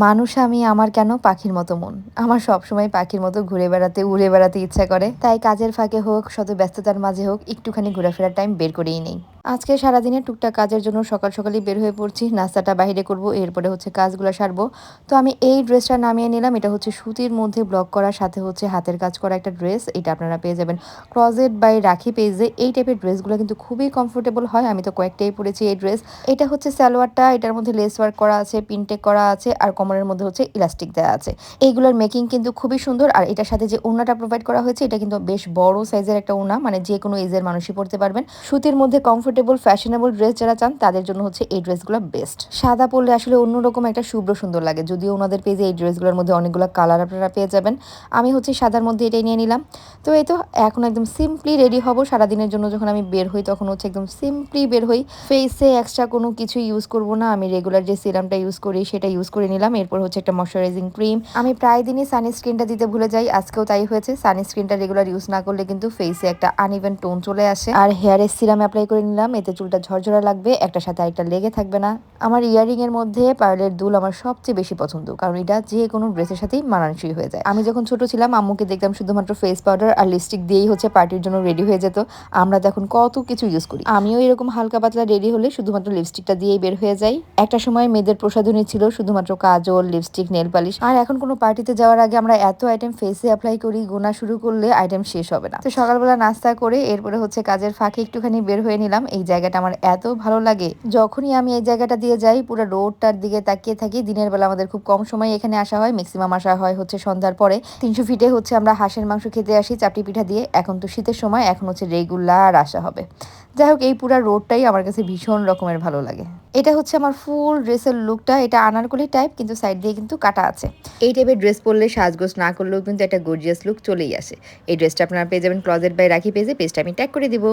মানুষ আমি আমার কেন পাখির মতো মন। আমার সবসময় পাখির মতো ঘুরে বেড়াতে, উড়ে বেড়াতে ইচ্ছা করে। তাই কাজের ফাঁকে হোক, শত ব্যস্ততার মাঝে হোক, একটুখানি ঘোরাফেরার টাইম বের করেই নেই। আজকে সারাদিনের টুকটাক কাজের জন্য সকালই বের হয়ে পড়ছি। নাস্তাটা বাহিরে করব, এরপরে হচ্ছে কাজগুলা সারবো। তো আমি এই ড্রেসটা নামিয়ে নিলাম। এটা হচ্ছে সুতির মধ্যে ব্লক করা, সাথে হচ্ছে হাতের কাজ করা একটা ড্রেস। এটা আপনারা পেয়ে যাবেন ক্লোজেট বাই রাখি পেজে। এই টাইপের ড্রেসগুলো কিন্তু খুবই কমফোর্টেবল হয়। আমি তো কয়েকটাই পরেছি এই ড্রেস। এটা হচ্ছে সালোয়ারটা, এটার মধ্যে লেস ওয়ার্ক করা আছে, পিনটেক করা আছে আর কোমরের মধ্যে হচ্ছে ইলাস্টিক দেওয়া আছে। এইগুলোর মেকিং কিন্তু খুবই সুন্দর। আর এটার সাথে যে ওড়নাটা প্রোভাইড করা হয়েছে, এটা কিন্তু বেশ বড় সাইজের একটা ওড়না, মানে যে কোনো এজের মানুষই পরতে পারবেন। সুতির মধ্যে কমফোর্টেবল ফ্যাশনেবল ড্রেস যারা চান তাদের জন্য হচ্ছে এই ড্রেসগুলো বেস্ট। সাদা পরলে আসলে অন্যরকম একটা শুভ্র সুন্দর লাগে, যদিও ওনাদের পেজে এই ড্রেসগুলোর মধ্যে অনেকগুলো কালার আপনারা পেয়ে যাবেন। আমি হচ্ছে সাদার মধ্যে এটাই নিয়ে নিলাম। তো এই তো এখন একদম সিম্পলি রেডি হব। সারাদিনের জন্য যখন আমি বের হই তখন হচ্ছে একদম সিম্পলি বের হই। ফেসে এক্সট্রা কোনো কিছু ইউজ করব না। আমি রেগুলার যে সিরামটা ইউজ করি সেটা ইউজ করে নিলাম। এরপর হচ্ছে একটা ময়শ্চারাইজিং ক্রিম। আমি প্রায় দিনই সানস্ক্রিনটা দিতে ভুলে যাই, আজকেও তাই হয়েছে। সানস্ক্রিনটা রেগুলার ইউজ না করলে কিন্তু ফেসে একটা আনইভেন টোন চলে আসে। আর হেয়ারে সিরাম অ্যাপ্লাই করে নিলাম, এতে চুলটা ঝরঝরা লাগবে, একটার সাথে আরেকটা লেগে থাকবে না। আমার ইয়ারিং এর মধ্যে পার্লের দুল আমার সবচেয়ে বেশি পছন্দ, কারণ এটা যে কোনো ড্রেসের সাথেই মানানসই হয়ে যায়। আমি যখন ছোট ছিলাম আম্মুকে দেখতাম শুধুমাত্র ফেস পাউডার আর লিপস্টিক দিয়েই হচ্ছে পার্টির জন্য রেডি হয়ে যেত। আমরা তো এখন কত কিছু ইউজ করি। আমিও এরকম হালকা পাতলা রেডি হলে শুধুমাত্র লিপস্টিকটা দিয়েই বের হয়ে যাই। একটা সময় মেয়েদের প্রসাধনী ছিল শুধুমাত্র কাজল, লিপস্টিক, নেল পালিশ। আর এখন কোনো পার্টিতে যাওয়ার আগে আমরা এত আইটেম ফেসে অ্যাপ্লাই করি, গোনা শুরু করলে আইটেম শেষ হবে না। তো সকালবেলা নাস্তা করে এরপরে হচ্ছে কাজের ফাঁকে একটুখানি বের হয়ে নিলাম। এই জায়গাটা আমার এত ভালো লাগে, যখনই আমি এই জায়গাটা দিয়ে যাই পুরো রোডটার দিকে তাকিয়ে থাকি। দিনের বেলা আমাদের খুব কম সময় এখানে আসা হয়, ম্যাক্সিমাম আসা হয় হচ্ছে সন্ধ্যার পরে। 300 ফিটে হচ্ছে আমরা হাঁসের মাংস খেতে আসি চাপটি পিঠা দিয়ে। এখন তো শীতের সময়, এখন হচ্ছে রেগুলার আসা হবে। যাই হোক, এই পুরা রোডটাই আমার কাছে ভীষণ রকমের ভালো লাগে। এটা হচ্ছে আমার ফুল ড্রেসের লুকটা। এটা আনারকলি টাইপ, কিন্তু সাইড দিয়ে কিন্তু কাটা আছে। এই টাইপের ড্রেস পরলে সাজগোজ না করলেও কিন্তু একটা গর্জিয়াস লুক চলেই আসে। এই ড্রেসটা আপনারা পেয়ে যাবেন ক্লোজেট বাই রাখি পেজে। পেজটা আমি ট্যাগ করে দিব।